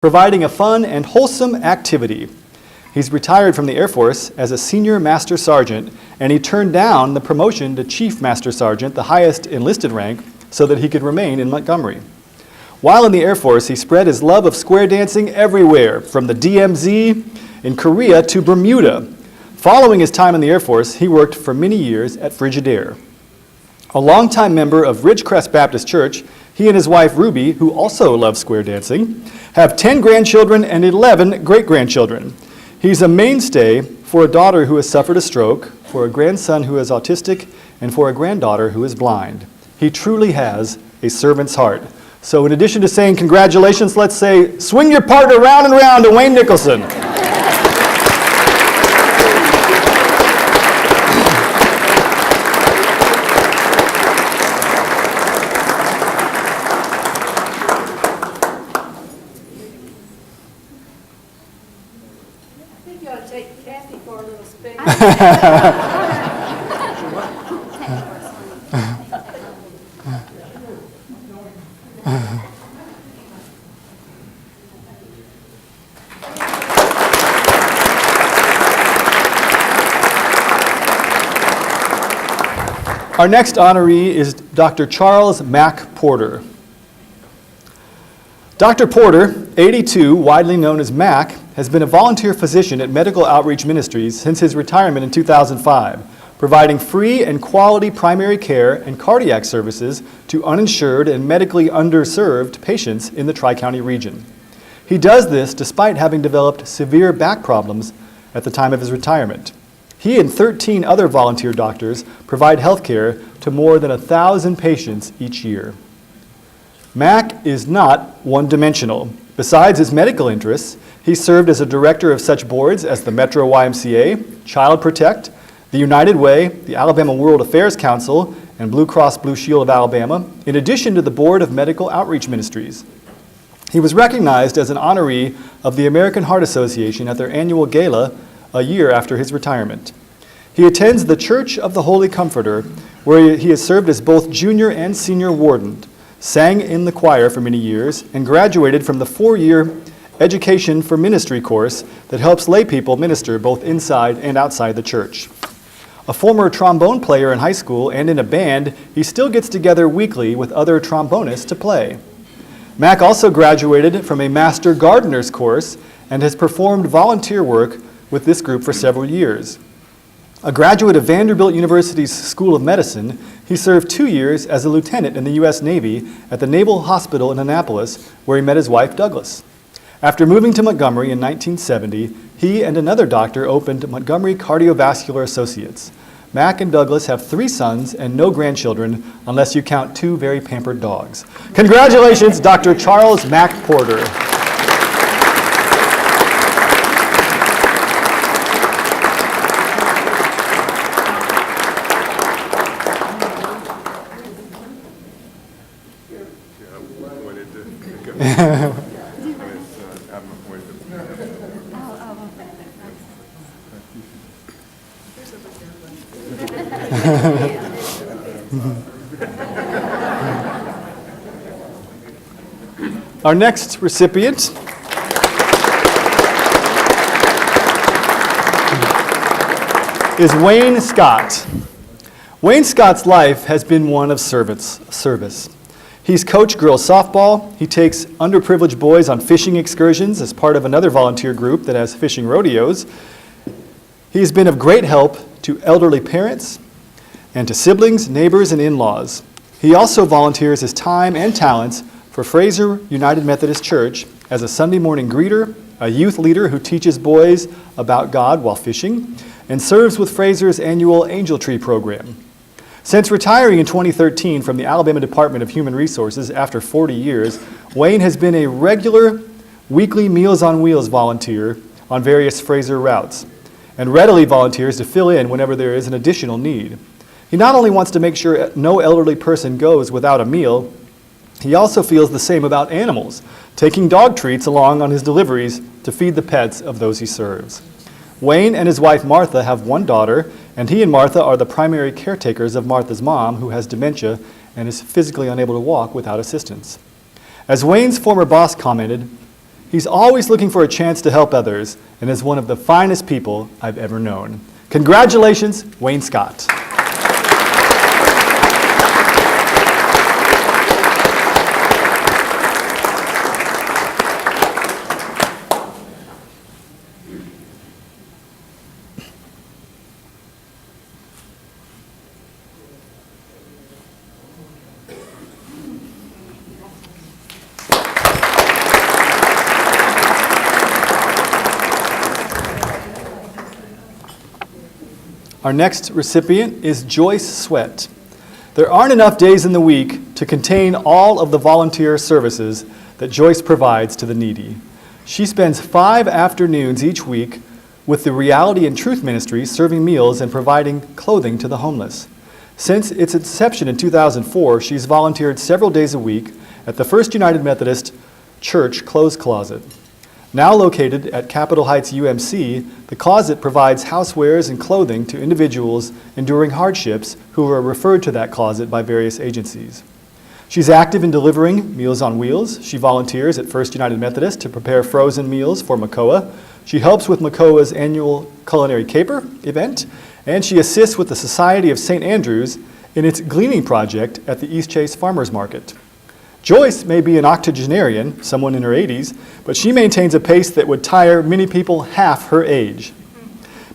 providing a fun and wholesome activity. He's retired from the Air Force as a senior master sergeant, and he turned down the promotion to chief master sergeant, the highest enlisted rank, so that he could remain in Montgomery. While in the Air Force, he spread his love of square dancing everywhere, from the DMZ in Korea to Bermuda. Following his time in the Air Force, he worked for many years at Frigidaire. A longtime member of Ridgecrest Baptist Church, he and his wife Ruby, who also loves square dancing, have 10 grandchildren and 11 great-grandchildren. He's a mainstay for a daughter who has suffered a stroke, for a grandson who is autistic, and for a granddaughter who is blind. He truly has a servant's heart. So in addition to saying congratulations, let's say, swing your partner round and round to Wayne Nicholson. I think you ought to take Kathy for a little spin. Our next honoree is Dr. Charles Mack Porter. Dr. Porter, 82, widely known as Mack, has been a volunteer physician at Medical Outreach Ministries since his retirement in 2005, providing free and quality primary care and cardiac services to uninsured and medically underserved patients in the Tri-County region. He does this despite having developed severe back problems at the time of his retirement. He and 13 other volunteer doctors provide health care to more than 1,000 patients each year. Mack is not one-dimensional. Besides his medical interests, he served as a director of such boards as the Metro YMCA, Child Protect, the United Way, the Alabama World Affairs Council, and Blue Cross Blue Shield of Alabama, in addition to the Board of Medical Outreach Ministries. He was recognized as an honoree of the American Heart Association at their annual gala a year after his retirement. He attends the Church of the Holy Comforter, where he has served as both junior and senior warden, sang in the choir for many years, and graduated from the 4-year Education for Ministry course that helps lay people minister both inside and outside the church. A former trombone player in high school and in a band, he still gets together weekly with other trombonists to play. Mack also graduated from a Master Gardener's course and has performed volunteer work with this group for several years. A graduate of Vanderbilt University's School of Medicine, he served 2 years as a lieutenant in the U.S. Navy at the Naval Hospital in Annapolis, where he met his wife, Douglas. After moving to Montgomery in 1970, he and another doctor opened Montgomery Cardiovascular Associates. Mack and Douglas have 3 sons and no grandchildren, unless you count 2 very pampered dogs. Congratulations, Dr. Charles Mack Porter. Our next recipient is Wayne Scott. Wayne Scott's life has been one of service. He's coached girls softball. He takes underprivileged boys on fishing excursions as part of another volunteer group that has fishing rodeos. He's been of great help to elderly parents and to siblings, neighbors, and in-laws. He also volunteers his time and talents for Fraser United Methodist Church as a Sunday morning greeter, a youth leader who teaches boys about God while fishing, and serves with Fraser's annual Angel Tree program. Since retiring in 2013 from the Alabama Department of Human Resources after 40 years, Wayne has been a regular weekly Meals on Wheels volunteer on various Fraser routes, and readily volunteers to fill in whenever there is an additional need. He not only wants to make sure no elderly person goes without a meal, he also feels the same about animals, taking dog treats along on his deliveries to feed the pets of those he serves. Wayne and his wife Martha have 1 daughter, and he and Martha are the primary caretakers of Martha's mom, who has dementia and is physically unable to walk without assistance. As Wayne's former boss commented, He's always looking for a chance to help others and is one of the finest people I've ever known. Congratulations, Wayne Scott. Our next recipient is Joyce Sweat. There aren't enough days in the week to contain all of the volunteer services that Joyce provides to the needy. She spends 5 afternoons each week with the Reality and Truth Ministry serving meals and providing clothing to the homeless. Since its inception in 2004, she's volunteered several days a week at the First United Methodist Church Clothes Closet. Now located at Capitol Heights UMC, the closet provides housewares and clothing to individuals enduring hardships who are referred to that closet by various agencies. She's active in delivering Meals on Wheels. She volunteers at First United Methodist to prepare frozen meals for MCOA. She helps with MCOA's annual Culinary Caper event, and she assists with the Society of St. Andrews in its gleaning project at the East Chase Farmers Market. Joyce may be an octogenarian, someone in her 80s, but she maintains a pace that would tire many people half her age.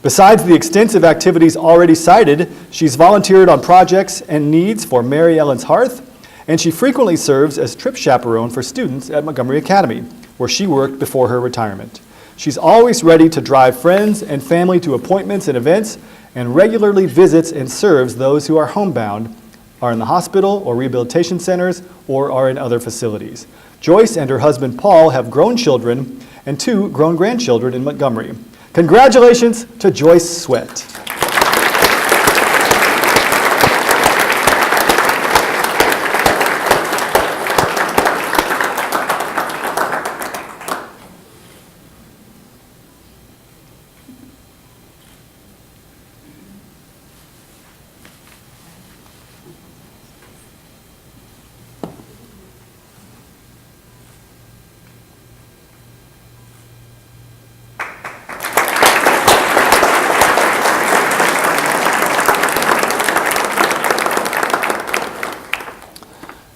Besides the extensive activities already cited, she's volunteered on projects and needs for Mary Ellen's Hearth, and she frequently serves as trip chaperone for students at Montgomery Academy, where she worked before her retirement. She's always ready to drive friends and family to appointments and events, and regularly visits and serves those who are homebound, are in the hospital or rehabilitation centers, or are in other facilities. Joyce and her husband Paul have grown children and 2 grown grandchildren in Montgomery. Congratulations to Joyce Sweat.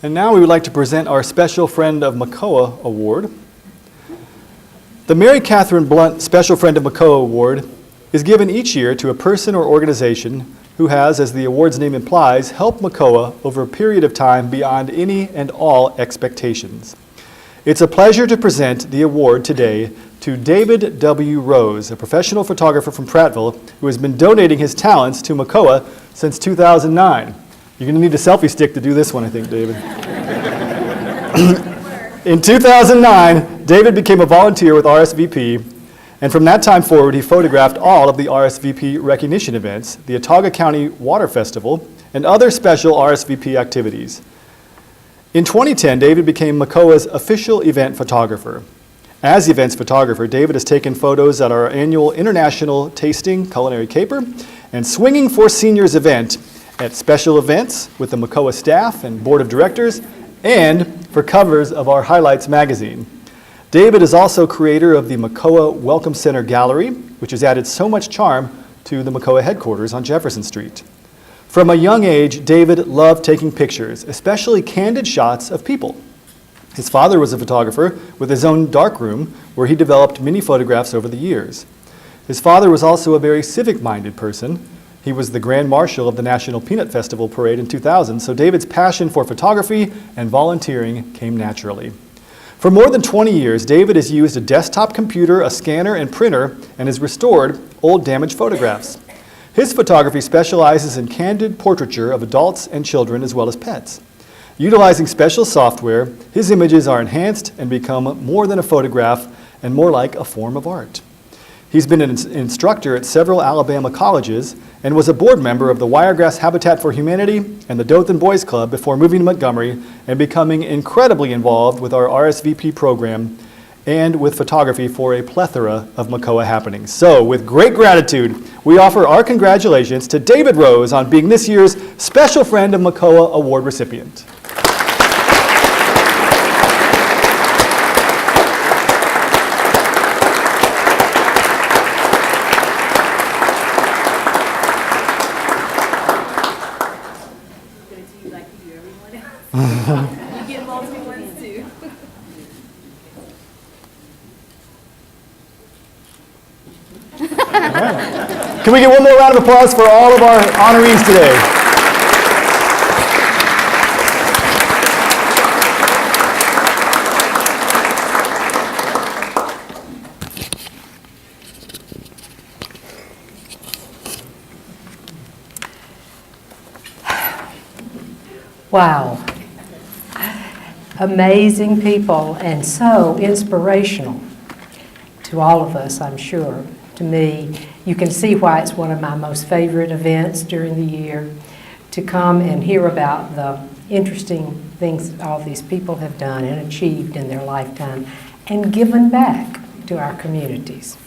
And now we would like to present our Special Friend of MCOA Award. The Mary Catherine Blunt Special Friend of MCOA Award is given each year to a person or organization who has, as the award's name implies, helped MCOA over a period of time beyond any and all expectations. It's a pleasure to present the award today to David W. Rose, a professional photographer from Prattville who has been donating his talents to MCOA since 2009. You're going to need a selfie stick to do this one, I think, David. In 2009, David became a volunteer with RSVP, and from that time forward, he photographed all of the RSVP recognition events, the Autauga County Water Festival, and other special RSVP activities. In 2010, David became MCOA's official event photographer. As the event's photographer, David has taken photos at our annual International Tasting Culinary Caper and Swinging for Seniors event, at special events with the MCOA staff and board of directors, and for covers of our Highlights magazine. David is also creator of the MCOA Welcome Center Gallery, which has added so much charm to the MCOA headquarters on Jefferson Street. From a young age, David loved taking pictures, especially candid shots of people. His father was a photographer with his own darkroom, where he developed many photographs over the years. His father was also a very civic-minded person. He was the Grand Marshal of the National Peanut Festival Parade in 2000, so David's passion for photography and volunteering came naturally. For more than 20 years, David has used a desktop computer, a scanner, and printer, and has restored old damaged photographs. His photography specializes in candid portraiture of adults and children as well as pets. Utilizing special software, his images are enhanced and become more than a photograph and more like a form of art. He's been an instructor at several Alabama colleges and was a board member of the Wiregrass Habitat for Humanity and the Dothan Boys Club before moving to Montgomery and becoming incredibly involved with our RSVP program and with photography for a plethora of MCOA happenings. So, with great gratitude, we offer our congratulations to David Rose on being this year's Special Friend of MCOA Award recipient. Can we get one more round of applause for all of our honorees today? Wow. Amazing people and so inspirational to all of us, I'm sure. To me, you can see why it's one of my most favorite events during the year, to come and hear about the interesting things all these people have done and achieved in their lifetime and given back to our communities.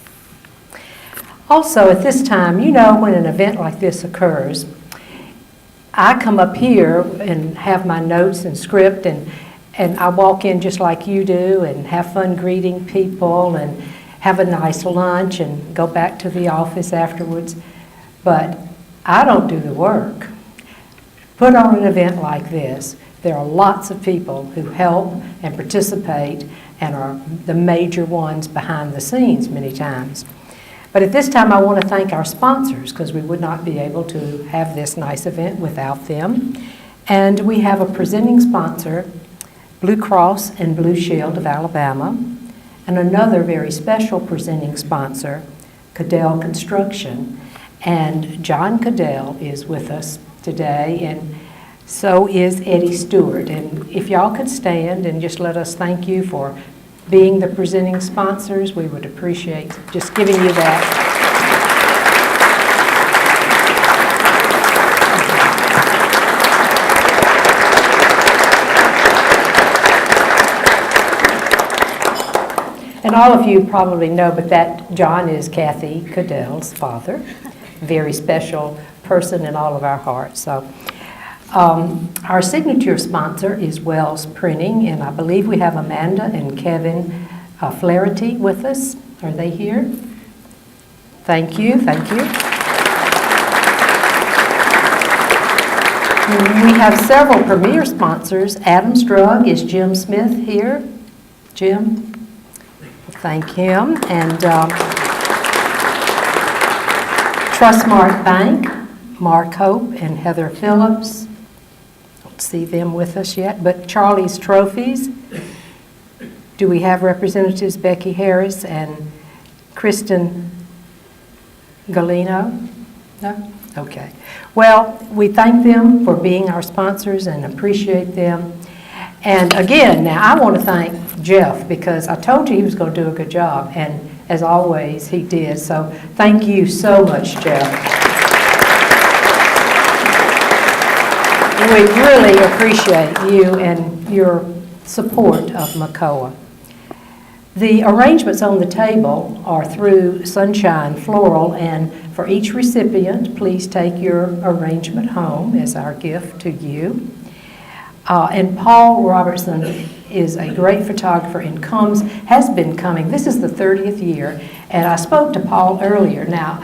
Also, at this time, you know, when an event like this occurs, I come up here and have my notes and script, and I walk in just like you do and have fun greeting people and have a nice lunch and go back to the office afterwards. But I don't do the work. Put on an event like this, there are lots of people who help and participate and are the major ones behind the scenes many times. But at this time, I want to thank our sponsors, because we would not be able to have this nice event without them. And we have a presenting sponsor, Blue Cross and Blue Shield of Alabama, and another very special presenting sponsor, Cadell Construction. And John Cadell is with us today, and so is Eddie Stewart. And if y'all could stand and just let us thank you for being the presenting sponsors, we would appreciate just giving you that. And all of you probably know, but that John is Kathy Cadell's father, very special person in all of our hearts. So our signature sponsor is Wells Printing, and I believe we have Amanda and Kevin Flaherty with us. Are they here? Thank you, thank you. We have several premier sponsors. Adams Drug, is Jim Smith here? Jim? Thank him. And Trustmark Bank, Mark Hope and Heather Phillips. Don't see them with us yet, but Charlie's Trophies. Do we have representatives Becky Harris and Kristen Galino? No? Okay. Well, we thank them for being our sponsors and appreciate them. And again, now I want to thank Jeff, because I told you he was going to do a good job, and as always, he did. So thank you so much, Jeff. We really appreciate you and your support of McCoa. The arrangements on the table are through Sunshine Floral, and for each recipient, please take your arrangement home as our gift to you. And Paul Robertson is a great photographer and has been coming. This is the 30th year, and I spoke to Paul earlier. Now,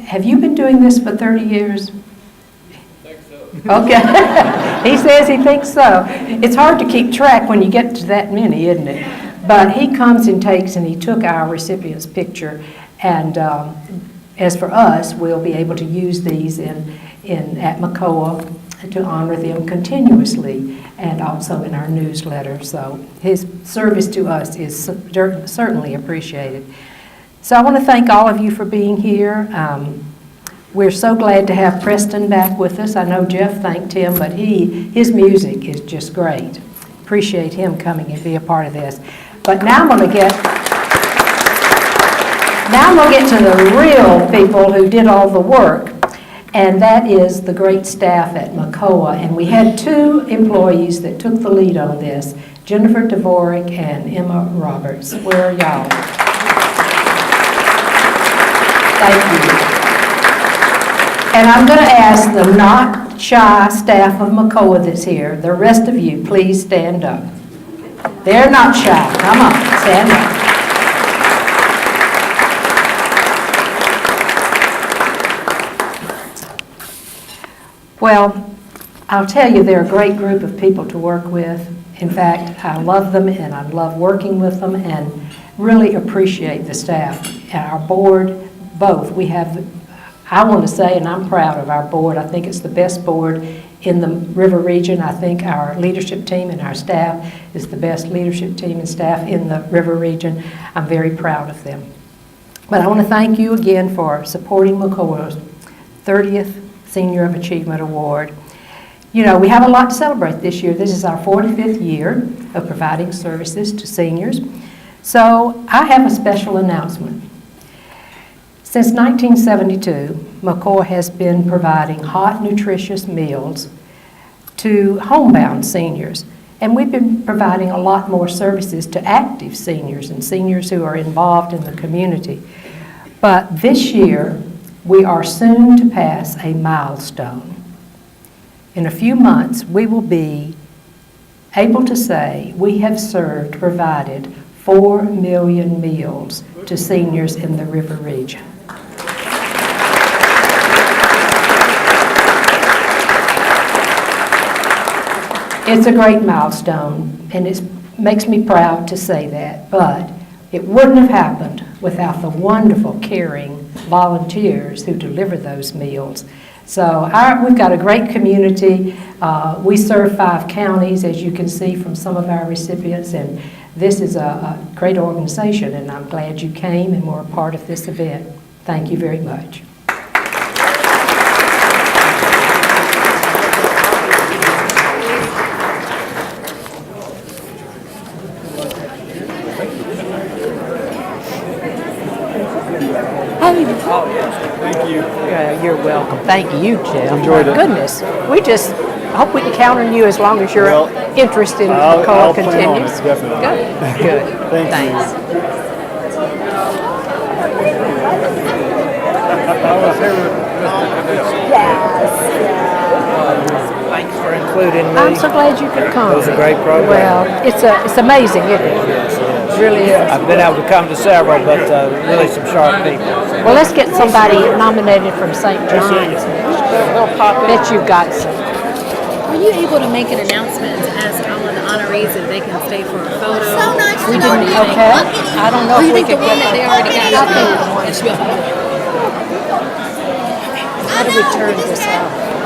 have you been doing this for 30 years? I think so. Okay. He says he thinks so. It's hard to keep track when you get to that many, isn't it? But he comes and he took our recipient's picture, and as for us, we'll be able to use these at McCoa to honor them continuously, and also in our newsletter. So his service to us is certainly appreciated. So I want to thank all of you for being here. We're so glad to have Preston back with us. I know Jeff thanked him, but his music is just great. Appreciate him coming and be a part of this. But now I'm going to get to the real people who did all the work. And that is the great staff at McCoa. And we had two employees that took the lead on this, Jennifer Dvorak and Emma Roberts. Where are y'all? Thank you. And I'm going to ask the not shy staff of McCoa that's here, the rest of you, please stand up. They're not shy. Come on, stand up. Well, I'll tell you, they're a great group of people to work with. In fact, I love them and I love working with them, and really appreciate the staff and our board. both. We have, I want to say, and I'm proud of our board, I think it's the best board in the river region. I think our leadership team and our staff is the best leadership team and staff in the river region. I'm very proud of them. But I want to thank you again for supporting McCoy's 30th Senior of Achievement Award. You know, we have a lot to celebrate this year. This is our 45th year of providing services to seniors. So I have a special announcement. Since 1972, McCoy has been providing hot, nutritious meals to homebound seniors. And we've been providing a lot more services to active seniors and seniors who are involved in the community. But this year, we are soon to pass a milestone. In a few months, we will be able to say we have provided 4 million meals to seniors in the river region. It's a great milestone, and it makes me proud to say that, but it wouldn't have happened without the wonderful, caring volunteers who deliver those meals. So we've got a great community. We serve 5 counties, as you can see from some of our recipients, and this is a great organization, and I'm glad you came and were a part of this event. Thank you very much. Thank you. You're welcome. Thank you, Jeff. Enjoyed it. Goodness, we just hope we can count on you as long as your Well, interest in I'll McCoy plan on continues. it, definitely. Good. Good. Thank you. Thanks. Thanks for including me. I'm so glad you could come. It was a great program. Well, it's amazing, isn't it? It really is. I've been able to come to several, but really some sharp people. Well, let's get somebody nominated from St. John's next year. We'll bet you've got some. Were you able to make an announcement to ask all of the honorees if they can stay for a photo? So nice. We didn't, okay. I don't know Or if you we think the could one get that they her. already got? I think the one. It should be a photo. How do we turn this off?